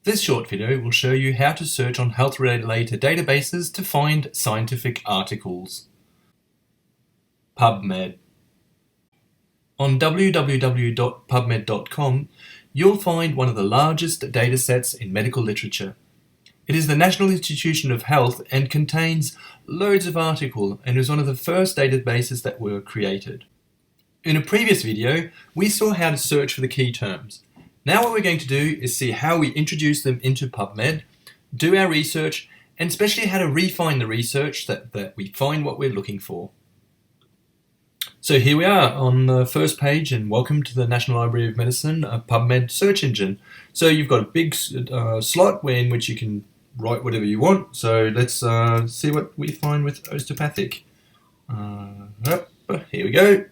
This short video will show you how to search on health-related databases to find scientific articles. PubMed. On www.pubmed.com, you'll find one of the largest datasets in medical literature. It is the National Institution of Health and contains loads of articles and is one of the first databases that were created. In a previous video, we saw how to search for the key terms. Now what we're going to do is see how we introduce them into PubMed, do our research, and especially how to refine the research that we find what we're looking for. So here we are on the first page, and welcome to the National Library of Medicine, a PubMed search engine. So you've got a big slot in which you can write whatever you want. So let's see what we find with osteopathic. Here we go.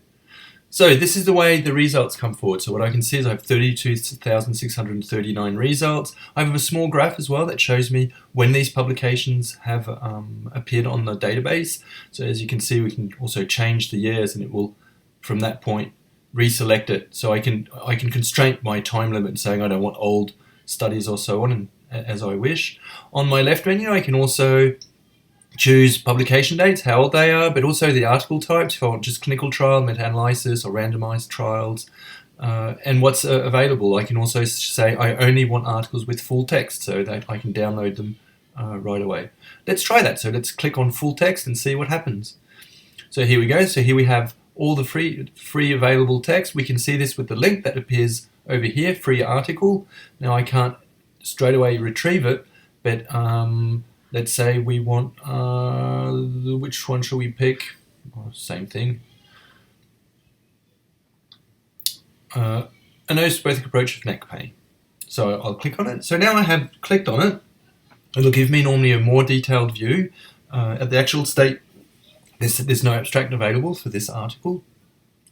So this is the way the results come forward. So what I can see is I have 32,639 results. I have a small graph as well that shows me when these publications have appeared on the database. So as you can see, we can also change the years, and it will, from that point, reselect it. So I can constrain my time limit, saying I don't want old studies or so on, and as I wish. On my left menu, I can also choose publication dates, how old they are, but also the article types, if I want just clinical trial, meta-analysis, or randomized trials, and what's available. I can also say I only want articles with full text so that I can download them right away. Let's try that. So let's click on full text and see what happens. So here we go. So here we have all the free available text. We can see this with the link that appears over here, free article. Now I can't straight away retrieve it, but let's say we want, which one shall we pick? Oh, same thing. An osteopathic approach of neck pain. So I'll click on it. So now I have clicked on it. It'll give me normally a more detailed view. At the actual state, there's no abstract available for this article.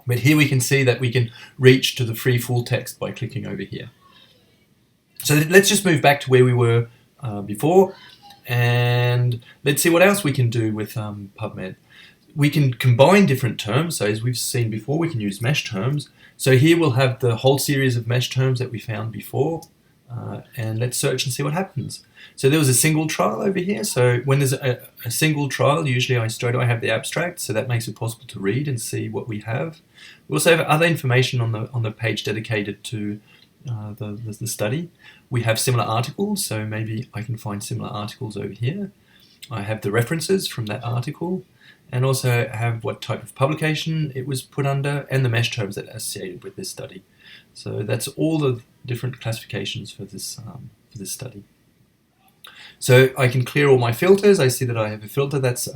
But here we can see that we can reach to the free full text by clicking over here. So let's just move back to where we were before. And let's see what else we can do with PubMed. We can combine different terms. So as we've seen before, we can use mesh terms. So here we'll have the whole series of mesh terms that we found before. And let's search and see what happens. So there was a single trial over here. So when there's a single trial, usually I straight away have the abstract. So that makes it possible to read and see what we have. We also have other information on the page dedicated to the study. We have similar articles, so maybe I can find similar articles over here. I have the references from that article, and also have what type of publication it was put under, and the mesh terms that are associated with this study. So that's all the different classifications for this study. So I can clear all my filters. I see that I have a filter that's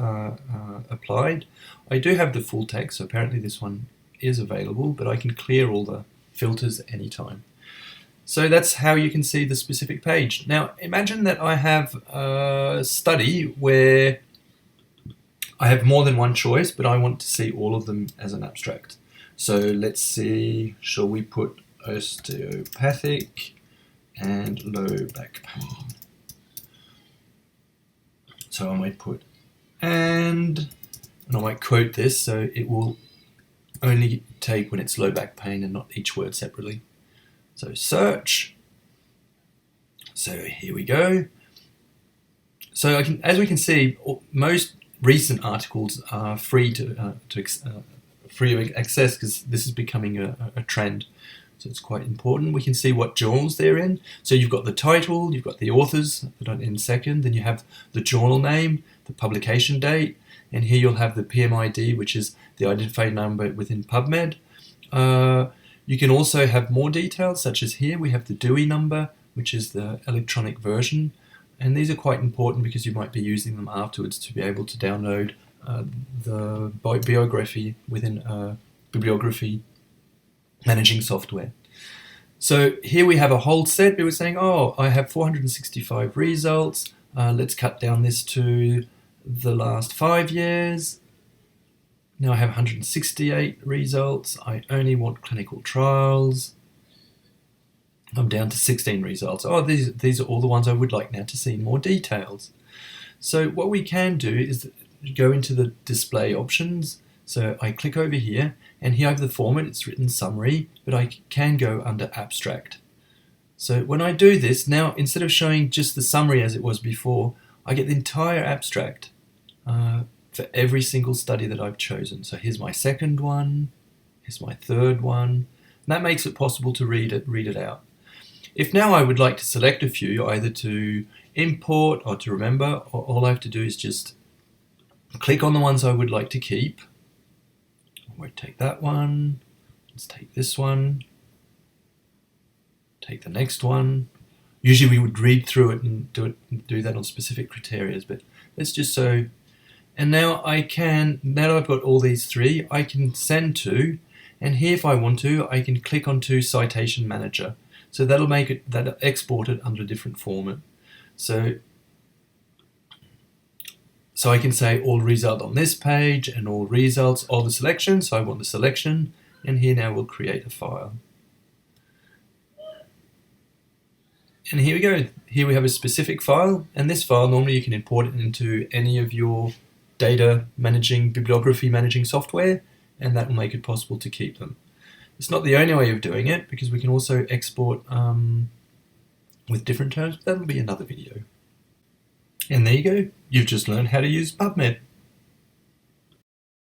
applied. I do have the full text, so apparently this one is available, but I can clear all the filters anytime. So that's how you can see the specific page. Now imagine that I have a study where I have more than one choice, but I want to see all of them as an abstract. So let's see, shall we put osteopathic and low back pain? So I might put and I might quote this, so it will only take when it's low back pain and not each word separately. So search. So here we go. So as we can see, most recent articles are free free of access, because this is becoming a trend. So it's quite important. We can see what journals they're in. So you've got the title, you've got the authors in second, then you have the journal name, the publication date, and here you'll have the PMID, which is the identified number within PubMed. You can also have more details, such as here we have the DOI number, which is the electronic version, and these are quite important because you might be using them afterwards to be able to download the bibliography within bibliography managing software. So here we have a whole set. We were saying, oh, I have 465 results. Let's cut down this to the last 5 years. Now I have 168 results. I only want clinical trials. I'm down to 16 results. Oh, these are all the ones I would like now to see more details. So what we can do is go into the display options. So I click over here, and here I have the format. It's written summary, but I can go under abstract. So when I do this, now instead of showing just the summary as it was before, I get the entire abstract for every single study that I've chosen. So here's my second one, here's my third one, and that makes it possible to read it out. If now I would like to select a few, either to import or to remember, all I have to do is just click on the ones I would like to keep. I won't take that one, let's take this one, take the next one. Usually we would read through it and do that on specific criteria, but let's just so. And now now that I've got all these three, I can send to, and here if I want to, I can click onto Citation Manager. So that'll export it under a different format. So I can say all result on this page and all results of the selection. So I want the selection, and here now we'll create a file. And here we go. Here we have a specific file, and this file normally you can import it into any of your bibliography managing software, and that will make it possible to keep them. It's not the only way of doing it, because we can also export with different terms, but that'll be another video. And there you go, you've just learned how to use PubMed.